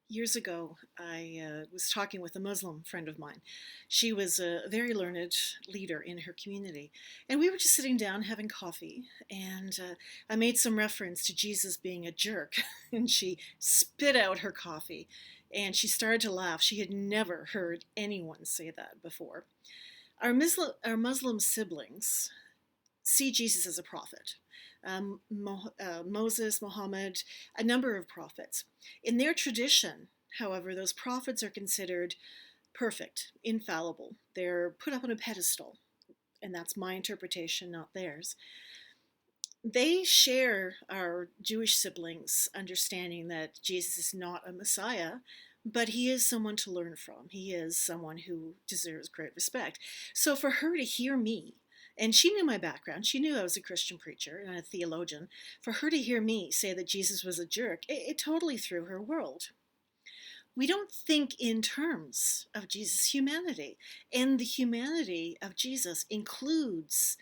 Years ago, I was talking with a Muslim friend of mine. She was a very learned leader in her community. And we were just sitting down having coffee. And I made some reference to Jesus being a jerk. And she spit out her coffee. And she started to laugh. She had never heard anyone say that before. Our Muslim siblings see Jesus as a prophet. Moses, Muhammad, a number of prophets. In their tradition, however, those prophets are considered perfect, infallible. They're put up on a pedestal, and that's my interpretation, not theirs. They share our Jewish siblings' understanding that Jesus is not a Messiah, but he is someone to learn from. He is someone who deserves great respect. So for her to hear me, and she knew my background, she knew I was a Christian preacher and a theologian, for her to hear me say that Jesus was a jerk, it totally threw her world. We don't think in terms of Jesus' humanity, and the humanity of Jesus includes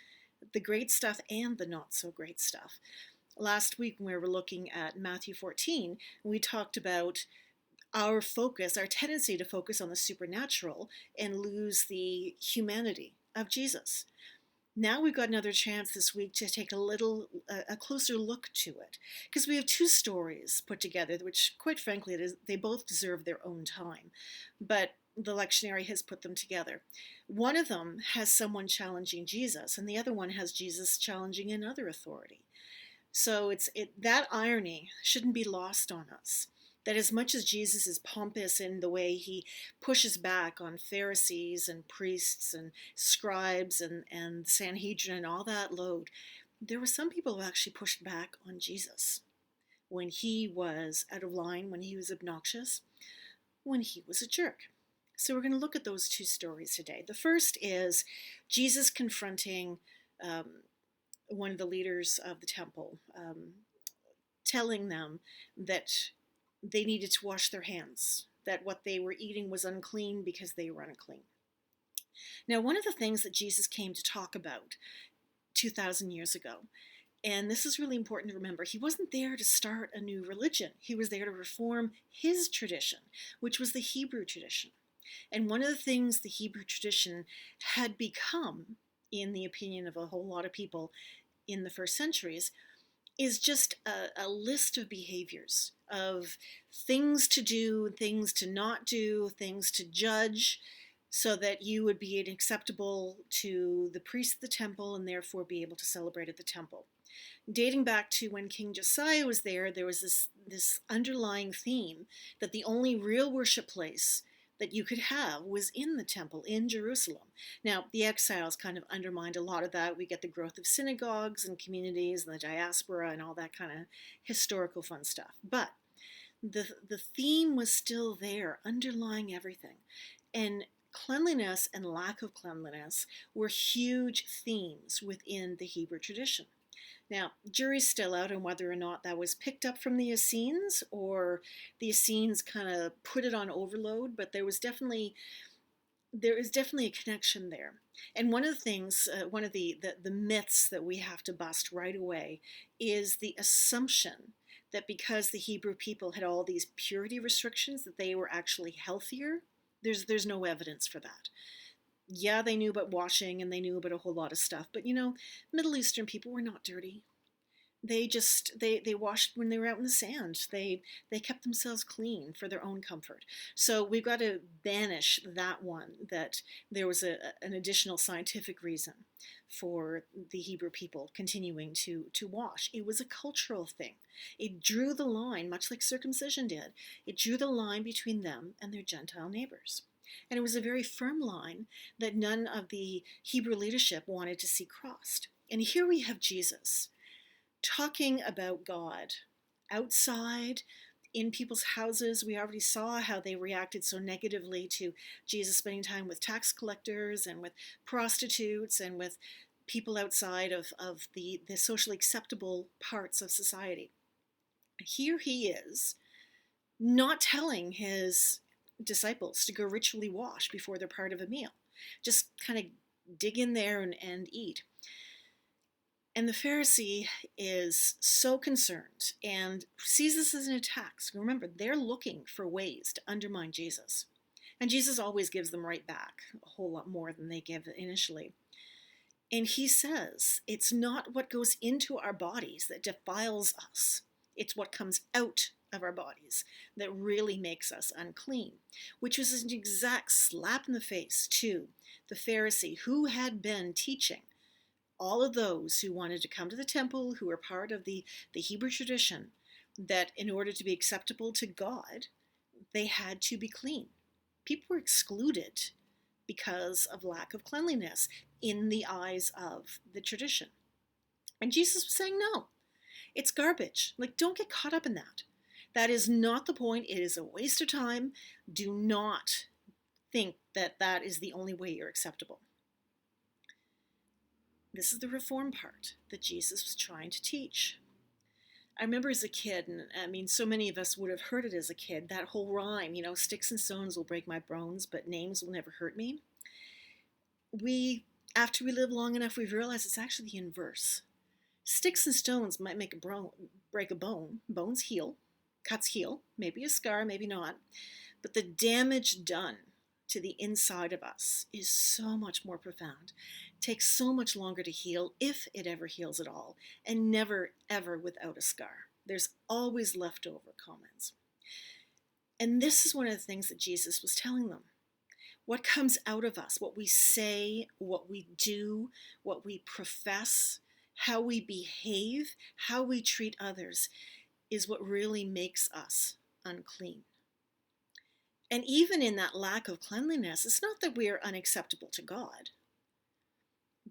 the great stuff and the not so great stuff. Last week, when we were looking at Matthew 14, we talked about our focus, our tendency to focus on the supernatural and lose the humanity of Jesus. Now we've got another chance this week to take a closer look to it, because we have two stories put together, which, quite frankly, they both deserve their own time, but the lectionary has put them together. One of them has someone challenging Jesus, and the other one has Jesus challenging another authority. So that irony shouldn't be lost on us. That as much as Jesus is pompous in the way he pushes back on Pharisees and priests and scribes and Sanhedrin and all that load, there were some people who actually pushed back on Jesus when he was out of line, when he was obnoxious, when he was a jerk. So we're going to look at those two stories today. The first is Jesus confronting one of the leaders of the temple, telling them that they needed to wash their hands, that what they were eating was unclean because they were unclean. Now, one of the things that Jesus came to talk about 2,000 years ago, and this is really important to remember, he wasn't there to start a new religion. He was there to reform his tradition, which was the Hebrew tradition. And one of the things the Hebrew tradition had become, in the opinion of a whole lot of people in the first centuries, is just a list of behaviors, of things to do, things to not do, things to judge, so that you would be acceptable to the priests of the temple and therefore be able to celebrate at the temple. Dating back to when King Josiah was there was this underlying theme that the only real worship place that you could have was in the temple in Jerusalem. Now, the exiles kind of undermined a lot of that. We get the growth of synagogues and communities and the diaspora and all that kind of historical fun stuff. But the theme was still there, underlying everything. And cleanliness and lack of cleanliness were huge themes within the Hebrew tradition. Now, jury's still out on whether or not that was picked up from the Essenes or the Essenes kind of put it on overload, but there is definitely a connection there. And one of the things, one of the myths that we have to bust right away is the assumption that because the Hebrew people had all these purity restrictions that they were actually healthier. There's no evidence for that. Yeah, they knew about washing and they knew about a whole lot of stuff, but Middle Eastern people were not dirty. They washed when they were out in the sand. They kept themselves clean for their own comfort. So we've got to banish that one, that there was an additional scientific reason for the Hebrew people continuing to wash. It was a cultural thing. It drew the line, much like circumcision did. It drew the line between them and their Gentile neighbors. And it was a very firm line that none of the Hebrew leadership wanted to see crossed. And here we have Jesus talking about God outside, in people's houses. We already saw how they reacted so negatively to Jesus spending time with tax collectors and with prostitutes and with people outside of the socially acceptable parts of society. Here he is, not telling his disciples to go ritually wash before they're part of a meal. Just kind of dig in there and eat. And the Pharisee is so concerned and sees this as an attack. So remember, they're looking for ways to undermine Jesus. And Jesus always gives them right back a whole lot more than they give initially. And he says, it's not what goes into our bodies that defiles us. It's what comes out of our bodies that really makes us unclean, which was an exact slap in the face to the Pharisee who had been teaching all of those who wanted to come to the temple, who were part of the Hebrew tradition, that in order to be acceptable to God, they had to be clean. People were excluded because of lack of cleanliness in the eyes of the tradition. And Jesus was saying, no, it's garbage. Like, don't get caught up in that. That is not the point. It is a waste of time. Do not think that that is the only way you're acceptable. This is the reform part that Jesus was trying to teach. I remember as a kid, and I mean, so many of us would have heard it as a kid, that whole rhyme, sticks and stones will break my bones, but names will never hurt me. After we live long enough, we've realized it's actually the inverse. Sticks and stones might break a bone. Bones heal, cuts heal, maybe a scar, maybe not. But the damage done to the inside of us is so much more profound. It takes so much longer to heal, if it ever heals at all, and never, ever without a scar. There's always leftover comments. And this is one of the things that Jesus was telling them. What comes out of us, what we say, what we do, what we profess, how we behave, how we treat others, is what really makes us unclean. And even in that lack of cleanliness, it's not that we are unacceptable to God,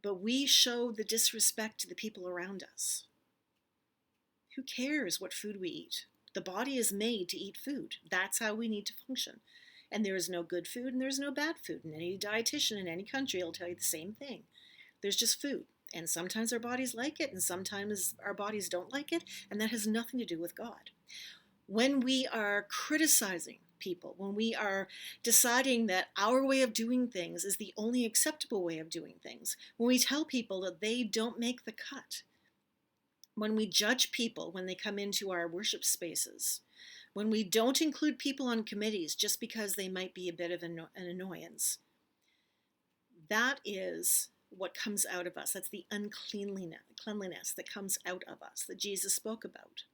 but we show the disrespect to the people around us. Who cares what food we eat? The body is made to eat food. That's how we need to function. And there is no good food and there's no bad food. And any dietitian in any country will tell you the same thing. There's just food. And sometimes our bodies like it and sometimes our bodies don't like it. And that has nothing to do with God. When we are criticizing people, when we are deciding that our way of doing things is the only acceptable way of doing things, when we tell people that they don't make the cut, when we judge people when they come into our worship spaces, when we don't include people on committees just because they might be a bit of an annoyance, that is what comes out of us. That's the uncleanliness that comes out of us that Jesus spoke about.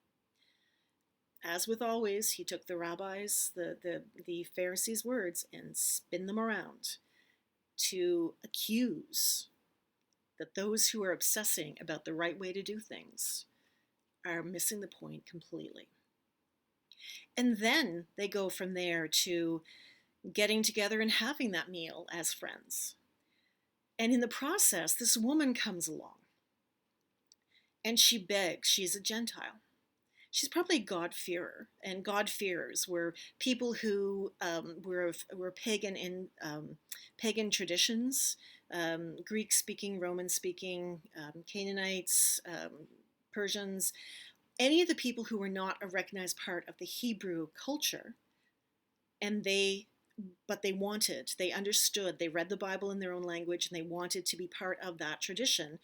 As with always, he took the rabbis, the Pharisees' words and spin them around to accuse that those who are obsessing about the right way to do things are missing the point completely. And then they go from there to getting together and having that meal as friends. And in the process, this woman comes along and she begs. She's a Gentile. She's probably a God-fearer, and God-fearers were people who were pagan in pagan traditions, Greek-speaking, Roman-speaking, Canaanites, Persians, any of the people who were not a recognized part of the Hebrew culture, but they understood, they read the Bible in their own language, and they wanted to be part of that tradition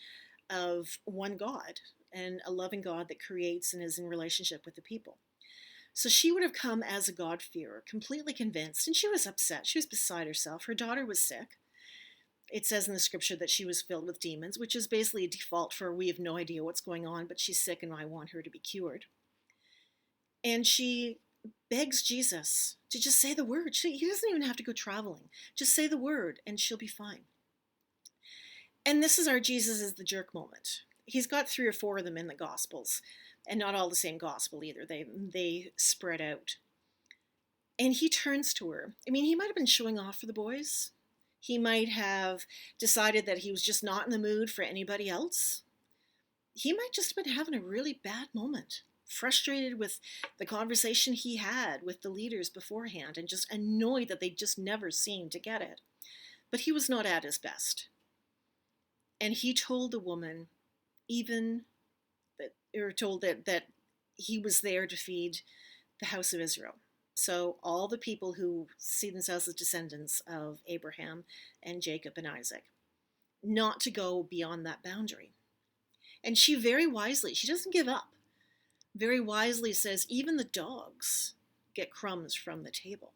of one God, and a loving God that creates and is in relationship with the people. So she would have come as a God-fearer, completely convinced, and she was upset. She was beside herself. Her daughter was sick. It says in the scripture that she was filled with demons, which is basically a default for we have no idea what's going on, but she's sick and I want her to be cured. And she begs Jesus to just say the word. He doesn't even have to go traveling. Just say the word and she'll be fine. And this is our Jesus is the jerk moment. He's got 3 or 4 of them in the Gospels, and not all the same gospel either. They spread out. And he turns to her. I mean, he might have been showing off for the boys. He might have decided that he was just not in the mood for anybody else. He might just have been having a really bad moment, frustrated with the conversation he had with the leaders beforehand, and just annoyed that they just never seemed to get it. But he was not at his best. And he told the woman, that he was there to feed the house of Israel. So all the people who see themselves as descendants of Abraham and Jacob and Isaac, not to go beyond that boundary. And she very wisely, she doesn't give up, very wisely says, even the dogs get crumbs from the table.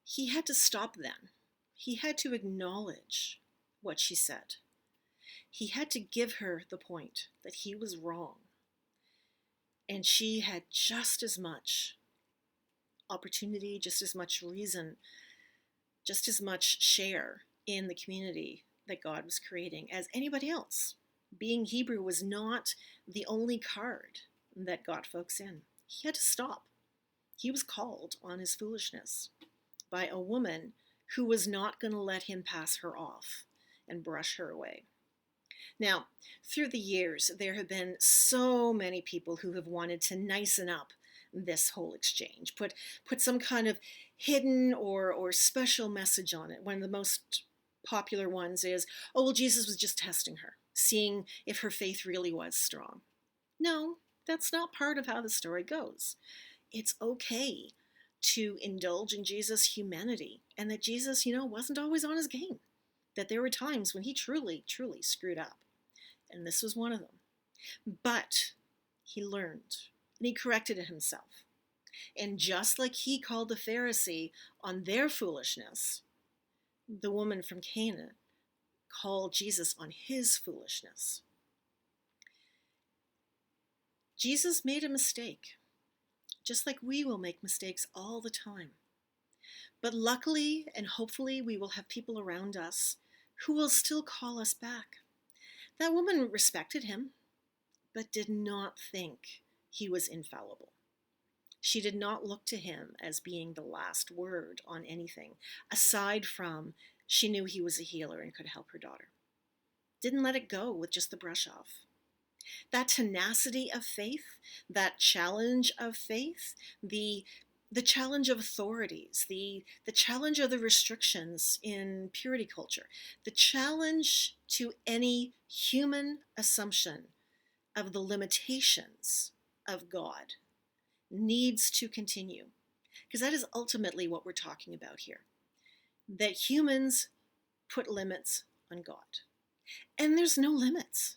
He had to stop then. He had to acknowledge what she said. He had to give her the point that he was wrong. And she had just as much opportunity, just as much reason, just as much share in the community that God was creating as anybody else. Being Hebrew was not the only card that got folks in. He had to stop. He was called on his foolishness by a woman who was not going to let him pass her off and brush her away. Now, through the years, there have been so many people who have wanted to nicen up this whole exchange, put some kind of hidden or special message on it. One of the most popular ones is, oh, well, Jesus was just testing her, seeing if her faith really was strong. No, that's not part of how the story goes. It's okay to indulge in Jesus' humanity, and that Jesus, wasn't always on his game, that there were times when he truly, truly screwed up. And this was one of them. But he learned, and he corrected himself. And just like he called the Pharisee on their foolishness, the woman from Canaan called Jesus on his foolishness. Jesus made a mistake, just like we will make mistakes all the time. But luckily and hopefully we will have people around us who will still call us back. That woman respected him, but did not think he was infallible. She did not look to him as being the last word on anything, aside from she knew he was a healer and could help her daughter. Didn't let it go with just the brush off. That tenacity of faith, that challenge of faith, the challenge of authorities, the challenge of the restrictions in purity culture, the challenge to any human assumption of the limitations of God needs to continue. Because that is ultimately what we're talking about here. That humans put limits on God. And there's no limits.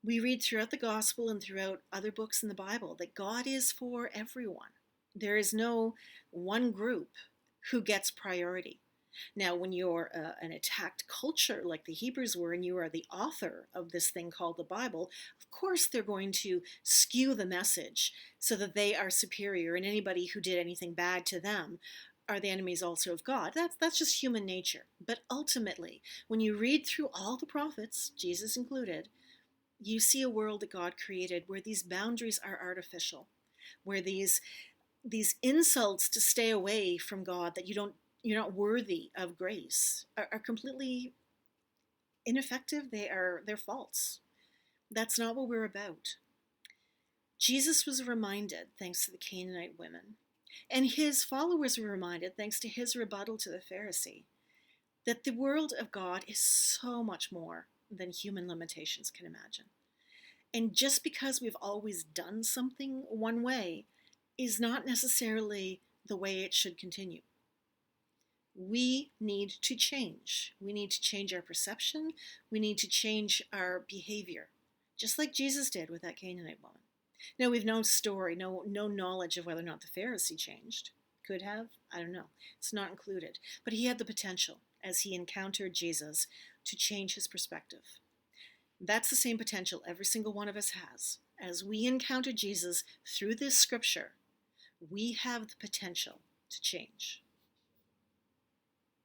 We read throughout the gospel and throughout other books in the Bible that God is for everyone. There is no one group who gets priority. Now, when you're an attacked culture like the Hebrews were, and you are the author of this thing called the Bible, of course they're going to skew the message so that they are superior, and anybody who did anything bad to them are the enemies also of God. That's just human nature. But ultimately, when you read through all the prophets, Jesus included, you see a world that God created where these boundaries are artificial, where these insults to stay away from God, that you're not worthy of grace, are completely ineffective. They're false. That's not what we're about. Jesus was reminded, thanks to the Canaanite women, and his followers were reminded, thanks to his rebuttal to the Pharisee, that the world of God is so much more than human limitations can imagine. And just because we've always done something one way is not necessarily the way it should continue. We need to change. We need to change our perception. We need to change our behavior, just like Jesus did with that Canaanite woman. Now, we've no story, no knowledge of whether or not the Pharisee changed. Could have, I don't know. It's not included. But he had the potential, as he encountered Jesus, to change his perspective. That's the same potential every single one of us has. As we encounter Jesus through this scripture, we have the potential to change.